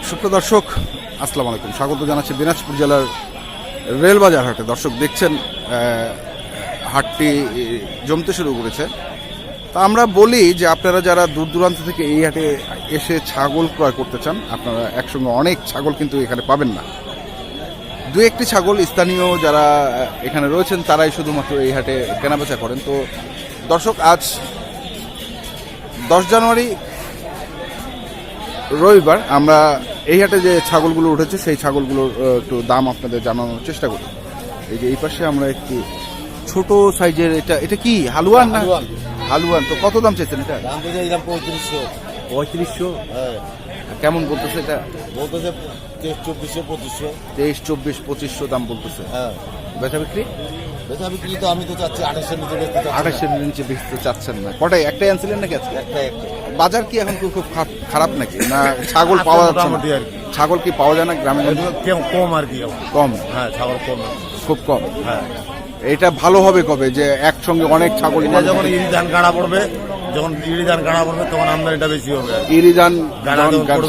সুপ্রিয় দর্শক, আসসালামু আলাইকুম। স্বাগত জানাচ্ছি দিনাজপুর জেলার রেলবাজার হাটে। দর্শক দেখছেন হাটটি জমতে শুরু করেছে। তা আমরা বলি যে আপনারা যারা দূর দূরান্ত থেকে এই হাটে এসে ছাগল ক্রয় করতে চান, আপনারা একসঙ্গে অনেক ছাগল কিন্তু এখানে পাবেন না। দু একটি ছাগল স্থানীয় যারা এখানে রয়েছেন তারাই শুধুমাত্র এই হাটে কেনাবেচা করেন। তো দর্শক, আজ 10 জানুয়ারি রবিবার আমরা এই হাটে যে ছাগলগুলো উঠেছে সেই ছাগলগুলোর একটু দাম আপনাদের জানানোর চেষ্টা করি। এই যে এই পাশে আমরা একটি ছোট সাইজের, এটা কি হালুয়ান না? হালুয়ান। তো কত দাম চাইছেন এটা? 3500। কেমন বলতেছে এটা? বলতেছে 2300-2400। 23-24-2500 দাম বলতেছে। বেচা বিক্রি তো আমি তো চাচ্ছি 2800-এর নিচে বেচতে চাচ্ছি। 2800-এর নিচে বেচতে চাচ্ছেন না? কটাই একটাই আনছিলেন নাকি আজকে? একটা বাজার কি এখন খুব খারাপ নাকি, না ছাগল পাওয়া যাচ্ছে না? আর কি ছাগল কি পাওয়া যায় না গ্রামে? কম আর কি। কম? হ্যাঁ, ছাগল কম, খুব কম। হ্যাঁ। এটা ভালো হবে কবে যে একসঙ্গে অনেক ছাগল? যখন ইরি ধান গাড়া পড়বে, তখন আমদানিটা বেশি হবে। ইরি ধান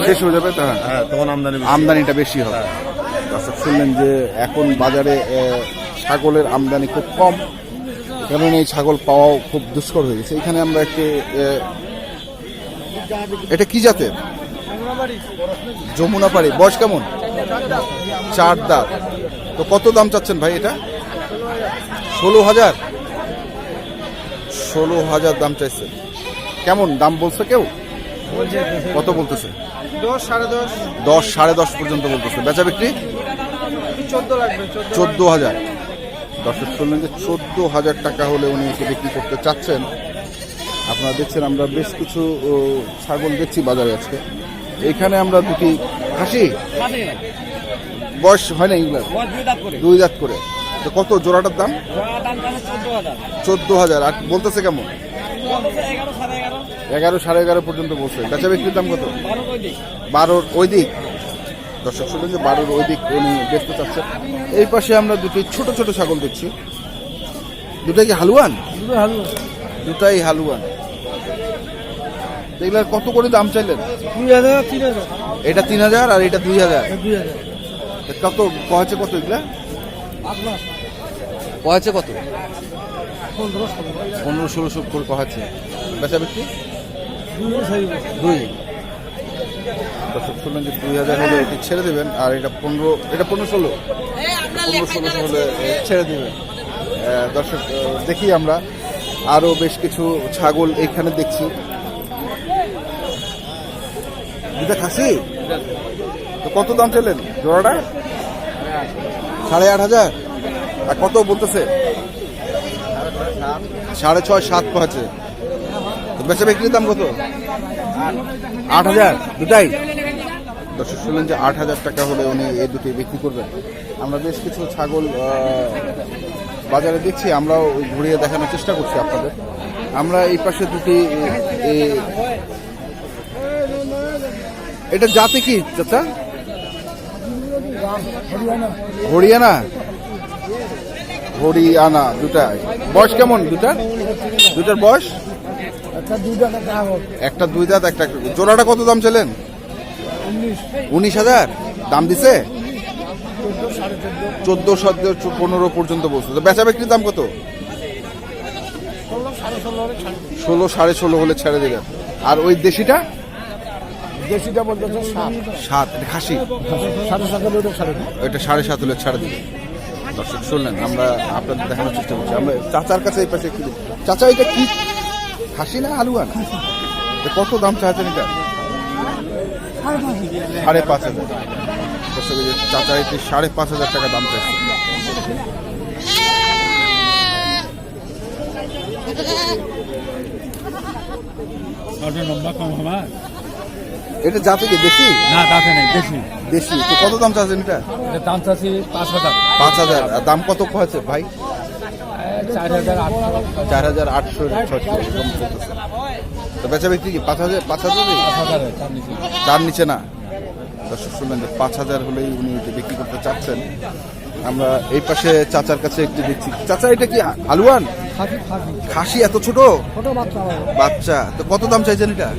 শেষ হয়ে যাবে তখন আমদানিটা বেশি হবে। দর্শক শুনলেন যে এখন বাজারে ছাগলের আমদানি খুব কম, কারণ এই ছাগল পাওয়াও খুব দুষ্কর হয়ে গেছে। এখানে আমরা একটি, এটা কি জাতের? যমুনাপাড়ি। বয়স কেমন? 4 দাঁত। তো কত দাম চাচ্ছেন ভাই এটা? 16,000। 16,000 দাম চাইছে। কেমন দাম বলছে কেউ? কত বলতেছে? 10, 10.5 পর্যন্ত বলতেছে। বেচা বিক্রি 14,000। দর্শক শুনলেন যে 14,000 টাকা হলে উনি একে বিক্রি করতে চাচ্ছেন। আপনারা দেখছেন আমরা বেশ কিছু ছাগল দেখছি বাজারে আজকে। এইখানে আমরা দুটি খাসি, বয়স হয় না এগুলো? 2 দাঁত করে। তো কত জোড়াটার দাম? 14,000। আর বলতেছে কেমন? 11, 11.5 পর্যন্ত বলছে। বেচা বিক্রির দাম কত? 12 ওই দিক। দর্শক শুনলেন যে 12 ওই দিক উনি বেচতে চাচ্ছেন। এই পাশে আমরা দুটি ছোট ছোট ছাগল দেখছি। দুটাই কি হালুয়ান? দুটাই হালুয়ান। এগুলার কত করে দাম চাইলেন? 2000, 3000। এটা 3000 আর এটা 2000। কত কয়েছে? কত এগুলা কয়েছে? কত? 1500-1600 করে কয়েছে। বেচা বিক্রি 2। দর্শক শুনলেন যে 2000 হলে এটি ছেড়ে দেবেন, আর এটা 15-16 হলে ছেড়ে দেবেন। দর্শক দেখি আমরা আরো বেশ কিছু ছাগল এখানে দেখছি। দুটা খাসি। তো কত দাম চাইলেন জোড়াটা? 8,500। আর কত বলতেছে? 6.5, 7 কয়েছে। তো বেচা বিক্রির দাম কত? 8,000 দুটাই। দর্শক শুনলেন যে 8,000 টাকা হলে উনি এই দুটি বিক্রি করবেন। আমরা বেশ কিছু ছাগল বাজারে দেখছি, আমরাও ঘুরিয়ে দেখানোর চেষ্টা করছি আপনাদের। আমরা এই পাশে দুটি, এটা জাতি কি চাচা? হরিয়ানা। হরিয়ানা দুটাই। বয়স কেমন দুটার বয়স? একটা 2 দাঁত, একটা। জোড়াটা কত দাম চাইলেন? 19,000 দাম দিছে। 14-15 পর্যন্ত বলছে। তো বেচা বিক্রির দাম কত? 16, 16.5 হলে ছেড়ে দেবেন। আর ওই দেশিটা বলতে 7। এটা খাসি। এটা 7.5 হলে ছেড়ে দেবেন। দর্শক শুনলেন, আমরা আপনাদের দেখানোর চেষ্টা করছি। আমরা চাচার কাছে এই পাশে একটু। চাচা এটা কি খাসি না হালুয়ান? কত দাম চাচ্ছেন এটা? 5,500। দর্শক চাচা এটি 5,500 টাকা দাম চাইছে। এটা জাতি কি দেশি? না, দাঁতে নেই, দেশি। তো কত দাম চাচ্ছেন এটা? দাম চাচ্ছি 5,000। 5,000। আর দাম কত হয়েছে ভাই? 4,800। 4,800 তো বেচা বিক্রি কি 5,000? 5,000 তার নিচে না। দর্শক শুনলেন যে 5,000 হলেই উনি বিক্রি করতে চাচ্ছেন। আমরা এই পাশে চাচার কাছে একটু দেখছি। চাচা এটা কি হালুয়ান? খাসি। এত ছোট বাচ্চা। তো কত দাম চাইছেন এটা?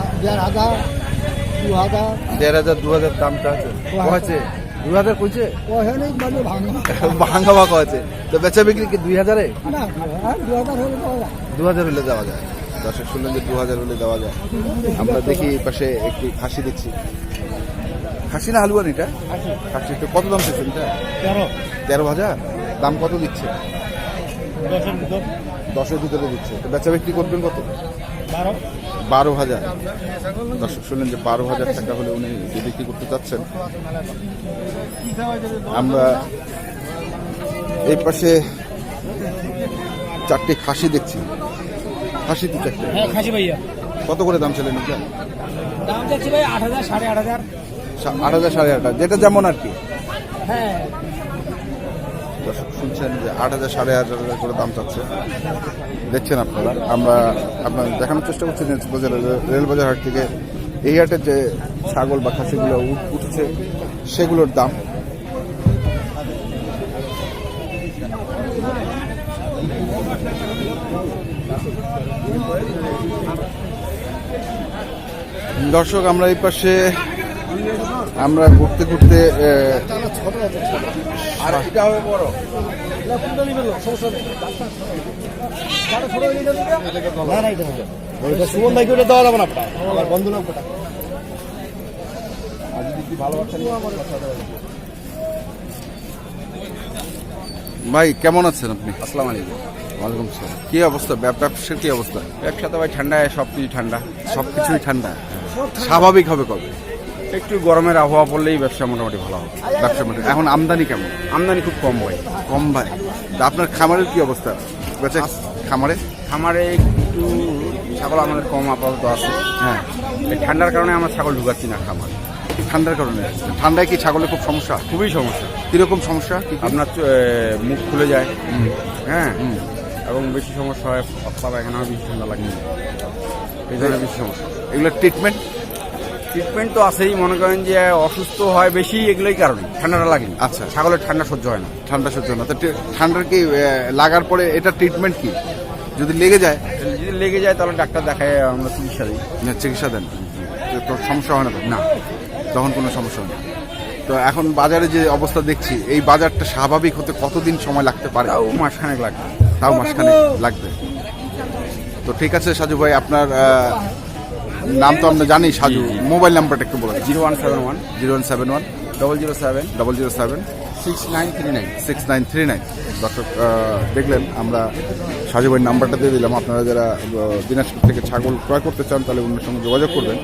1,500 1,500 2,000 দামটা আছে কয়েছে 2,000 কইছে ওখানে মানে ভাঙা ভাঙা ভাঙা আছে তো বেচা বিক্রি কি 2,000-এ না 2000 হলে পাওয়া যায় 2,000 হলে দেওয়া যায় দর্শক শুনলেন যে 2,000 হলে দেওয়া যায় আমরা দেখি এই পাশে একটি খাসি দেখছি খাসি না হালুয়ান এটা খাসি তো কত দাম চাচ্ছেন এটা 13,000 দাম কত দিচ্ছে 10-এর ভিতরে দিচ্ছে তো বেচা বিক্রি করবেন কত 12,000 দর্শক শুনলেন যে 12,000 টাকা হলে উনি যে বিক্রি করতে চাচ্ছেন আমরা এই পাশে 4টি খাসি দেখছি খাসি তো 4টে হ্যাঁ খাসি ভাইয়া কত করে দাম ছিলেন এটা দাম যাচ্ছে ভাই 8,000 8,500 8,000 8,500 যেটা যেমন আর কি হ্যাঁ দর্শক শুনছেন যে 8,000 8,500 করে দাম চাচ্ছে দেখছেন আপনারা আমরা আপনার দেখানোর চেষ্টা করছি রেলবাজার হাট থেকে এই হাটের যে ছাগল বা খাসিগুলো উঠেছে সেগুলোর দাম দর্শক আমরা এই পাশে আমরা ঘুরতে ঘুরতে সুমন ভাইকে ওটা দেওয়া যাবে না আমার বন্ধু লোক ভাই কেমন আছেন আপনি আসসালামু আলাইকুম। ওয়ালাইকুম আসসালাম কি অবস্থা ব্যবসার কি অবস্থা ব্যবসা তো ভাই ঠান্ডায় সব কিছু ঠান্ডা, সবকিছুই ঠান্ডা স্বাভাবিক হবে কবে একটু গরমের আবহাওয়া পড়লেই ব্যবসা মোটামুটি ভালো হবে। ব্যবসা মানে এখন আমদানি কেমন আমদানি খুব কম হয়। কম ভাই তা আপনার খামারের কি অবস্থা বেচা খামারে খামারে একটু ছাগল আমাদের কম আপাতত আছে। হ্যাঁ এই ঠান্ডার কারণে আমরা ছাগল ঢুকাচ্ছি না খামারে। ঠান্ডার কারণে ঠান্ডায় কি ছাগলের খুব সমস্যা খুবই সমস্যা। কিরকম সমস্যা কি কি? আপনার মুখ খুলে যায়, হ্যাঁ, এবং বেশি সমস্যা হয় পায়খানা, এখানে বেশি ঠান্ডা লাগে, এই ধরনের বেশি সমস্যা। এগুলোর ট্রিটমেন্ট ট্রিটমেন্ট তো আছেই, মনে করেন যে অসুস্থ হয় বেশি এগুলোই কারণে, ঠান্ডাটা লাগে। আচ্ছা। ছাগলের ঠান্ডা সহ্য হয় না। ঠান্ডা সহ্য না তো ঠান্ডার কি লাগার পরে এটা ট্রিটমেন্ট কি যদি লেগে যায় যদি লেগে যায় তাহলে ডাক্তার দেখায়, আমরা চিকিৎসা দিই। না, চিকিৎসা দেন তো সমস্যা হয় না তো? না, তখন কোনো সমস্যা নেই। তো এখন বাজারে যে অবস্থা দেখছি এই বাজারটা স্বাভাবিক হতে কতদিন সময় লাগতে পারে? তাও মাসখানেক লাগবে। তাও মাসখানেক লাগবে। তো ঠিক আছে সাজু ভাই, আপনার নাম তো আমরা জানি সাজু, মোবাইল নাম্বারটা একটু বলে 0171 0171 007 007 6939। 6939। দর্শক দেখলেন আমরা সাজু ভাইয়ের নাম্বারটা দিয়ে দিলাম। আপনারা যারা দিনাজপুর থেকে ছাগল ক্রয় করতে চান তাহলে ওনার সঙ্গে যোগাযোগ করবেন।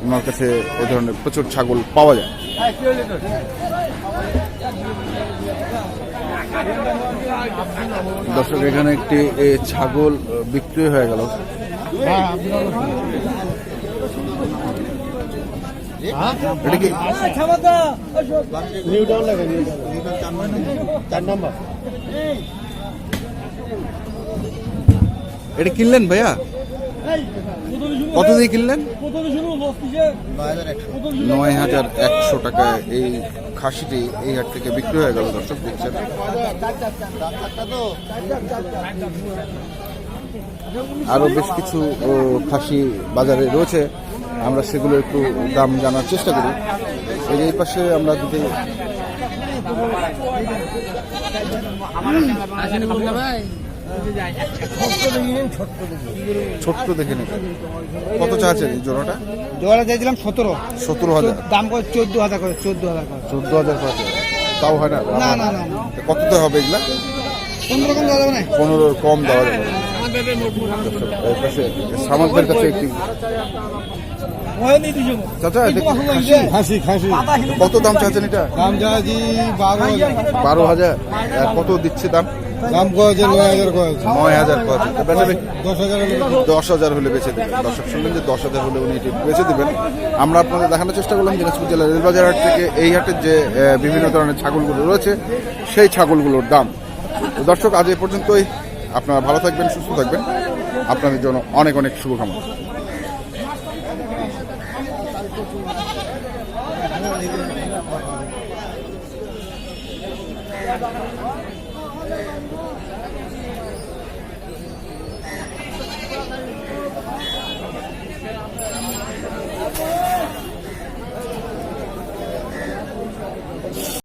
ওনার কাছে এই ধরনের প্রচুর ছাগল পাওয়া যায়। দর্শক এখানে একটি ছাগল বিক্রি হয়ে গেল। এটা কি নিউ টাউন লাগে, নিউ টাউন 4 নম্বর। এটা কিনলেন ভাইয়া? কত দিয়ে কিনলেন? 9,100 টাকায় এই খাসিটি এই হাট থেকে বিক্রি হয়ে গেল। দর্শক দেখছেন আরো বেশ কিছু খাসি বাজারে রয়েছে, আমরা সেগুলো একটু দাম জানার চেষ্টা করি। এই পাশে আমরা দুটো ছোট্ট দেখে নেব। কত চাচ্ছেন এই জোড়াটা? জোড়া দিয়েছিলাম 17,000। দাম করে 14,000 করে, 14,000 করে। 14,000 কত? তাও হয় না? না না না, কততে হবে এগুলা? 15 কম দেওয়া যাবে না। 15 কম দেওয়া যাবে। এই পাশে সামাদের কাছে একটি চাচা খাসি খাসি কত দাম চাচ্ছেন এটা? দাম যাচ্ছি 12,000। 12,000। আর কত দিচ্ছে দাম? দাম কয়েছে 9,000 কয়েছে। 9,000 কত? 10,000 10,000 হলে বেচে দেবেন। দর্শক শুনলেন যে 10,000 হলে উনি এটি বেচে দেবেন। আমরা আপনাদের দেখানোর চেষ্টা করলাম দিনাজপুর জেলার রেলবাজার হাট থেকে এই হাটের যে বিভিন্ন ধরনের ছাগলগুলো রয়েছে সেই ছাগলগুলোর দাম। তো দর্শক আজ এ পর্যন্তই। আপনারা ভালো থাকবেন, সুস্থ থাকবেন। আপনাদের জন্য অনেক অনেক শুভকামনা।